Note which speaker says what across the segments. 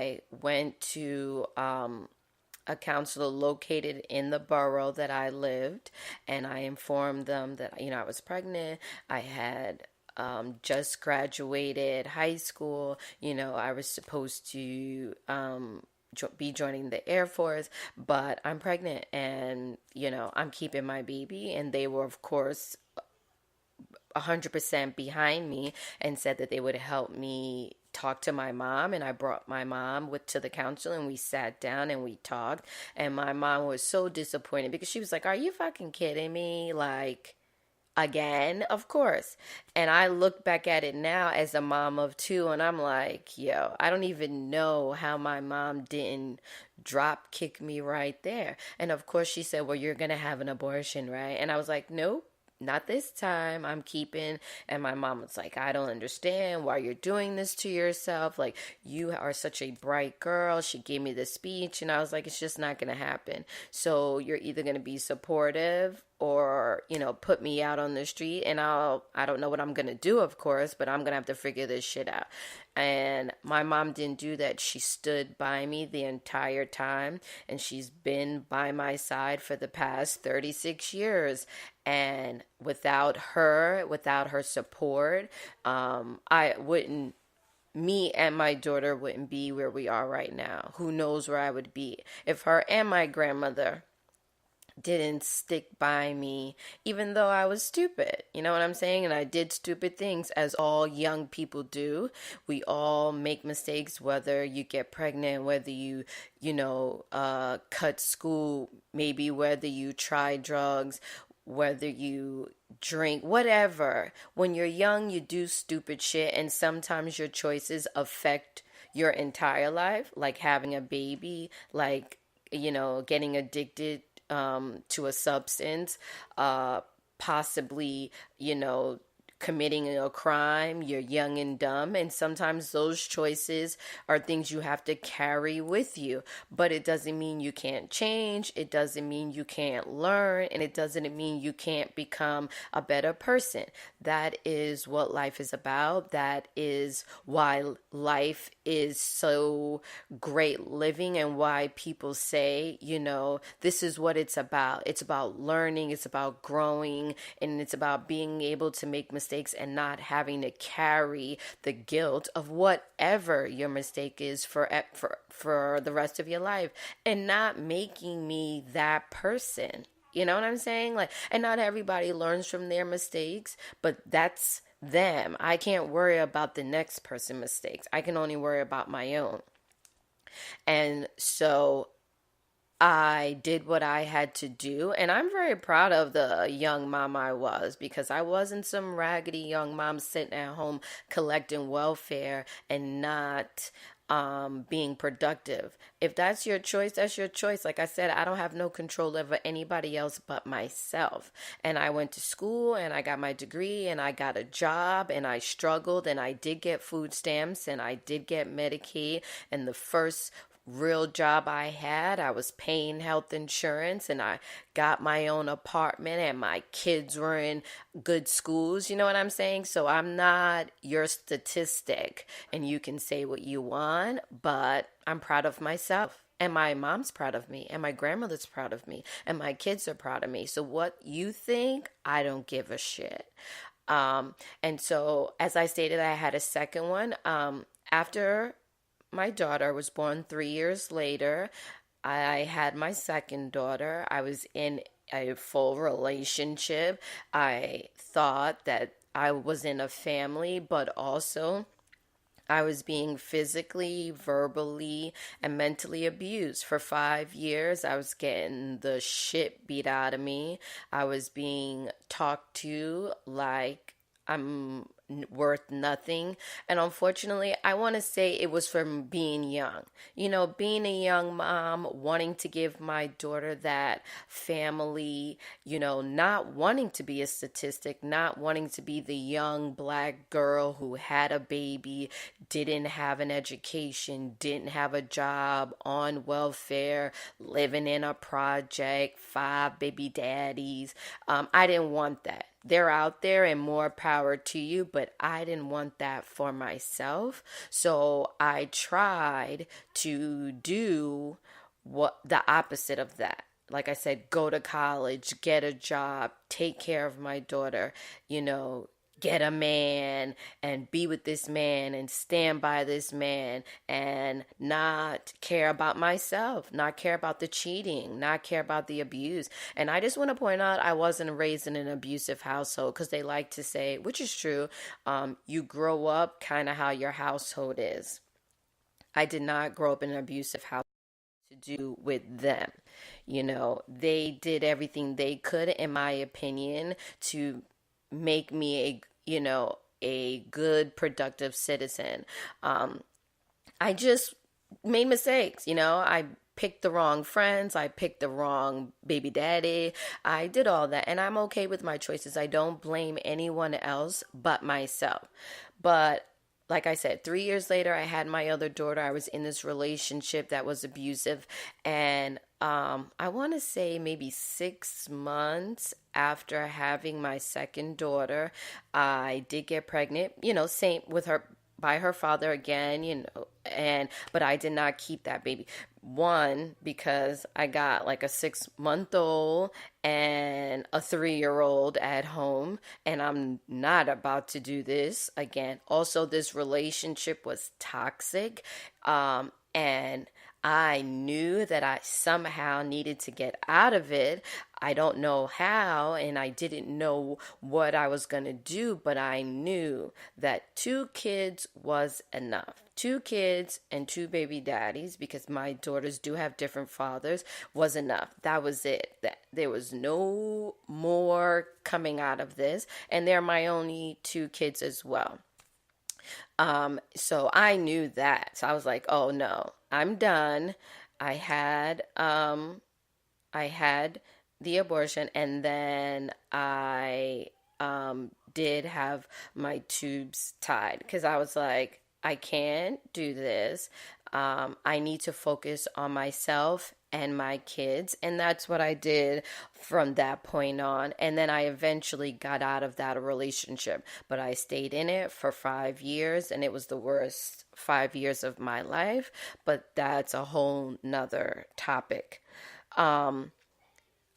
Speaker 1: I went to a counselor located in the borough that I lived, and I informed them that, I was pregnant. I had just graduated high school. I was supposed to be joining the Air Force, but I'm pregnant and, I'm keeping my baby. And they were, of course, 100% behind me and said that they would help me talk to my mom. And I brought my mom to the council, and we sat down and we talked. And my mom was so disappointed because she was like, "Are you fucking kidding me? Like, again?" Of course. And I look back at it now as a mom of two, and I'm like, yo, I don't even know how my mom didn't drop kick me right there. And of course she said, "Well, you're gonna have an abortion, right?" And I was like, "Nope, not this time. I'm keeping." And my mom was like, "I don't understand why you're doing this to yourself. Like, you are such a bright girl." She gave me the speech, and I was like, "It's just not going to happen. So you're either going to be supportive or, put me out on the street, and I don't know what I'm going to do, of course, but I'm going to have to figure this shit out." And my mom didn't do that. She stood by me the entire time, and she's been by my side for the past 36 years. And without her support, I wouldn't, me and my daughter wouldn't be where we are right now. Who knows where I would be if her and my grandmother didn't stick by me, even though I was stupid. You know what I'm saying? And I did stupid things, as all young people do. We all make mistakes, whether you get pregnant, whether cut school, maybe whether you try drugs, whether you drink, whatever. When you're young, you do stupid shit, and sometimes your choices affect your entire life, like having a baby, like, getting addicted to a substance, possibly, committing a crime. You're young and dumb, and sometimes those choices are things you have to carry with you. But it doesn't mean you can't change. It doesn't mean you can't learn, and it doesn't mean you can't become a better person. That is what life is about. That is why life is so great living, and why people say, this is what it's about. It's about learning, it's about growing, and it's about being able to make mistakes and not having to carry the guilt of whatever your mistake is for the rest of your life, and not making me that person. You know what I'm saying? Like, and not everybody learns from their mistakes, but that's them. I can't worry about the next person's mistakes. I can only worry about my own. And so I did what I had to do, and I'm very proud of the young mom I was, because I wasn't some raggedy young mom sitting at home collecting welfare and not being productive. If that's your choice, that's your choice. Like I said, I don't have no control over anybody else but myself. And I went to school, and I got my degree, and I got a job, and I struggled, and I did get food stamps, and I did get Medicaid. And the first real job I had, I was paying health insurance, and I got my own apartment, and my kids were in good schools. You know what I'm saying? So I'm not your statistic, and you can say what you want, but I'm proud of myself. And my mom's proud of me, and my grandmother's proud of me, and my kids are proud of me. So what you think, I don't give a shit. And so, as I stated, I had a second one. After my daughter was born 3 years later, I had my second daughter. I was in a full relationship. I thought that I was in a family, but also I was being physically, verbally, and mentally abused for 5 years. I was getting the shit beat out of me. I was being talked to like I'm worth nothing. And unfortunately, I want to say it was from being young. Being a young mom, wanting to give my daughter that family, not wanting to be a statistic, not wanting to be the young black girl who had a baby, didn't have an education, didn't have a job, on welfare, living in a project, 5 baby daddies. I didn't want that. they're out there and more power to you, but I didn't want that for myself. So I tried to do what the opposite of that. Like I said, go to college, get a job, take care of my daughter, you know, get a man and be with this man and stand by this man and not care about myself, not care about the cheating, not care about the abuse. And I just want to point out I wasn't raised in an abusive household because they like to say, which is true, you grow up kind of how your household is. I did not grow up in an abusive house to do with them. You know, they did everything they could, in my opinion, to make me a good, productive citizen. I just made mistakes. I picked the wrong friends. I picked the wrong baby daddy. I did all that, and I'm okay with my choices. I don't blame anyone else but myself. But like I said, 3 years later, I had my other daughter. I was in this relationship that was abusive. And I want to say maybe 6 months after having my second daughter, I did get pregnant, same with her by her father again, but I did not keep that baby. One, because I got like a 6 month old and a 3 year old at home, and I'm not about to do this again. Also, this relationship was toxic, and I knew that I somehow needed to get out of it. I don't know how, and I didn't know what I was going to do, but I knew that 2 kids was enough. 2 kids and 2 baby daddies, because my daughters do have different fathers, was enough. That was it. That there was no more coming out of this, and they're my only 2 kids as well. So I knew that. So I was like, oh no, I'm done. I had I had the abortion, and then I did have my tubes tied because I was like, I can't do this. I need to focus on myself and my kids. And that's what I did from that point on. And then I eventually got out of that relationship, but I stayed in it for 5 years, and it was the worst 5 years of my life. But that's a whole nother topic. Um,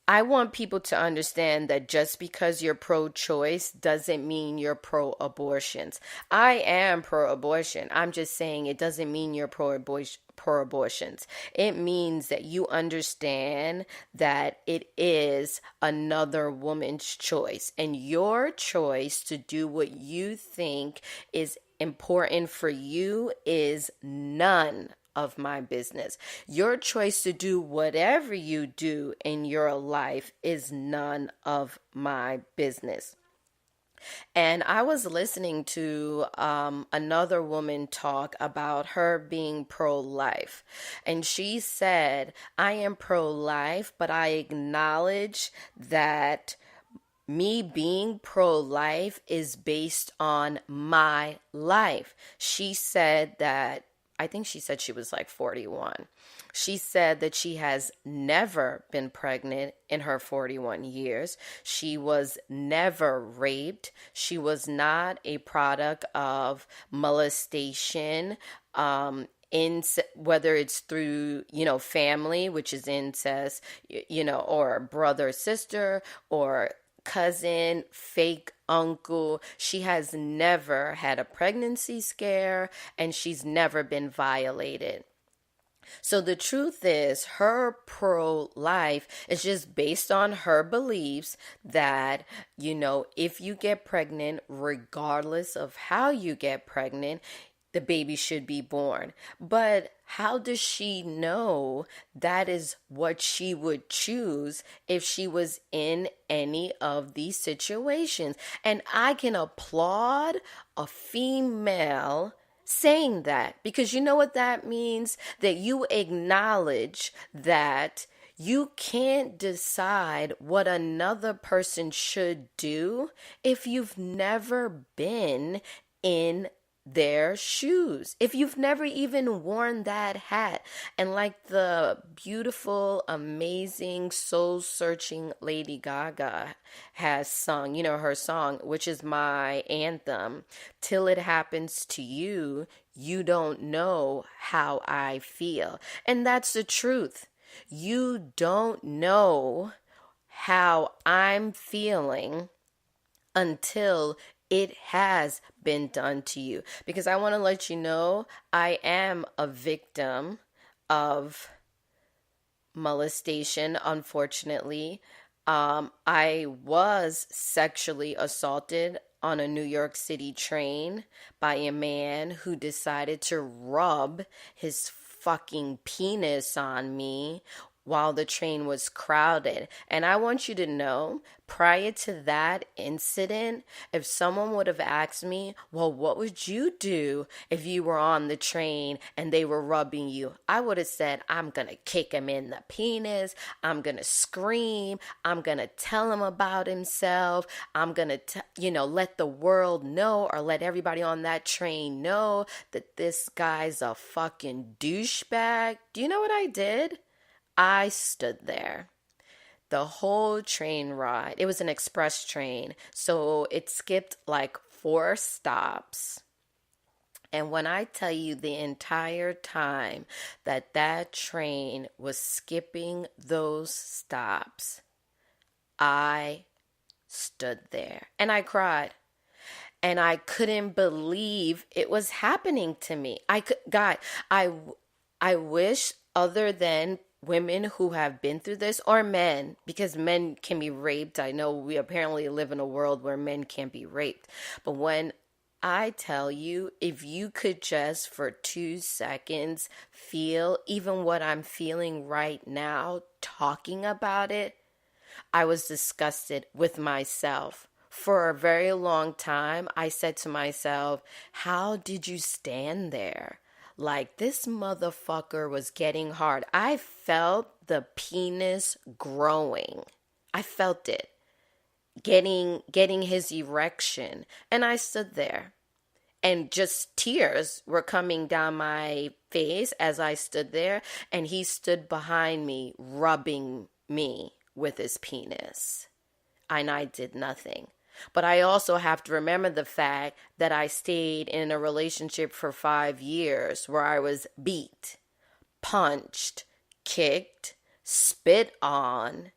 Speaker 1: I want people to understand that just because you're pro choice doesn't mean you're pro abortions. I am pro abortion. I'm just saying it doesn't mean you're pro abortions. It means that you understand that it is another woman's choice, and your choice to do what you think is important for you is none of my business. Your choice to do whatever you do in your life is none of my business. And I was listening to another woman talk about her being pro life. And she said, I am pro life, but I acknowledge that me being pro life is based on my life. She said that, I think she said she was like 41. She said that she has never been pregnant in her 41 years. She was never raped. She was not a product of molestation. In whether it's through family, which is incest, or brother sister or cousin, fake uncle. She has never had a pregnancy scare, and she's never been violated. So the truth is, her pro life is just based on her beliefs that, if you get pregnant, regardless of how you get pregnant, the baby should be born. But how does she know that is what she would choose if she was in any of these situations? And I can applaud a female saying that, because you know what that means? That you acknowledge that you can't decide what another person should do if you've never been in their shoes. If you've never even worn that hat, and like the beautiful, amazing, soul searching Lady Gaga has sung, her song, which is my anthem, Till It Happens to You, you don't know how I feel. And that's the truth. You don't know how I'm feeling until it has been done to you. Because I want to let you know, I am a victim of molestation, unfortunately. I was sexually assaulted on a New York City train by a man who decided to rub his fucking penis on me while the train was crowded. And I want you to know, prior to that incident, if someone would have asked me, well, what would you do if you were on the train and they were rubbing you? I would have said, I'm going to kick him in the penis. I'm going to scream. I'm going to tell him about himself. I'm going to, let the world know, or let everybody on that train know that this guy's a fucking douchebag. Do you know what I did? I stood there the whole train ride. It was an express train, so it skipped like 4 stops. And when I tell you, the entire time that train was skipping those stops, I stood there and I cried. And I couldn't believe it was happening to me. I wish, other than women who have been through this, or men, because men can be raped. I know we apparently live in a world where men can't be raped. But when I tell you, if you could just for 2 seconds feel even what I'm feeling right now, talking about it, I was disgusted with myself. For a very long time, I said to myself, how did you stand there? Like, this motherfucker was getting hard. I felt the penis growing. I felt it. Getting his erection. And I stood there. And just tears were coming down my face as I stood there. And he stood behind me, rubbing me with his penis. And I did nothing. But I also have to remember the fact that I stayed in a relationship for 5 years where I was beat, punched, kicked, spit on,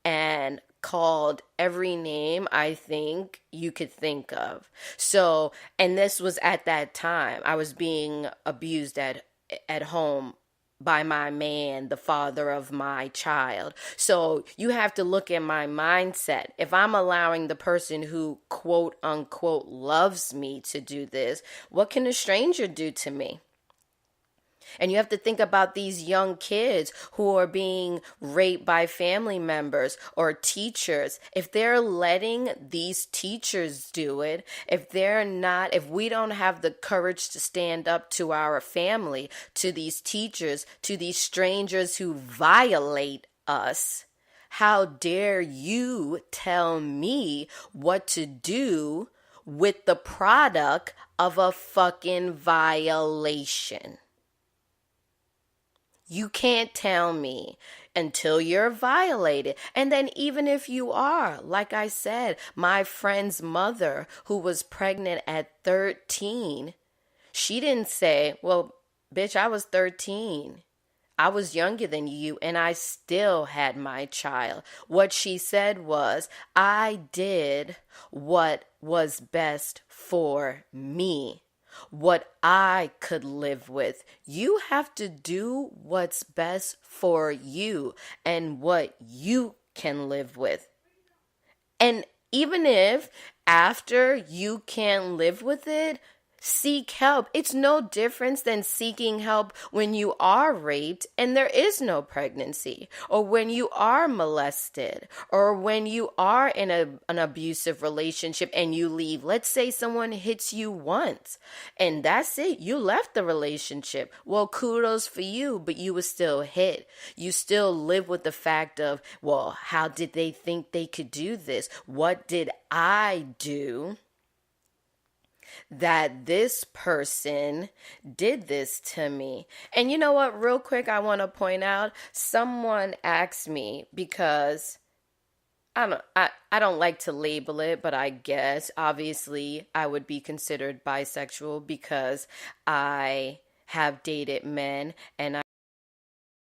Speaker 1: and called every name I think you could think of. So, and this was at that time. I was being abused at home by my man, the father of my child. So you have to look at my mindset. If I'm allowing the person who quote unquote loves me to do this, what can a stranger do to me? And you have to think about these young kids who are being raped by family members or teachers. If they're letting these teachers do it, if we don't have the courage to stand up to our family, to these teachers, to these strangers who violate us, how dare you tell me what to do with the product of a fucking violation? You can't tell me until you're violated. And then even if you are, like I said, my friend's mother who was pregnant at 13, she didn't say, well, bitch, I was 13. I was younger than you and I still had my child. What she said was, I did what was best for me, what I could live with. You have to do what's best for you and what you can live with. And even if after you can't live with it, seek help. It's no difference than seeking help when you are raped and there is no pregnancy, or when you are molested, or when you are in an abusive relationship and you leave. Let's say someone hits you once and that's it. You left the relationship. Well, kudos for you, but you were still hit. You still live with the fact of, well, how did they think they could do this? What did I do? that this person did this to me. And you know what, real quick, I want to point out someone asked me because I don't like to label it, but I guess obviously I would be considered bisexual because I have dated men and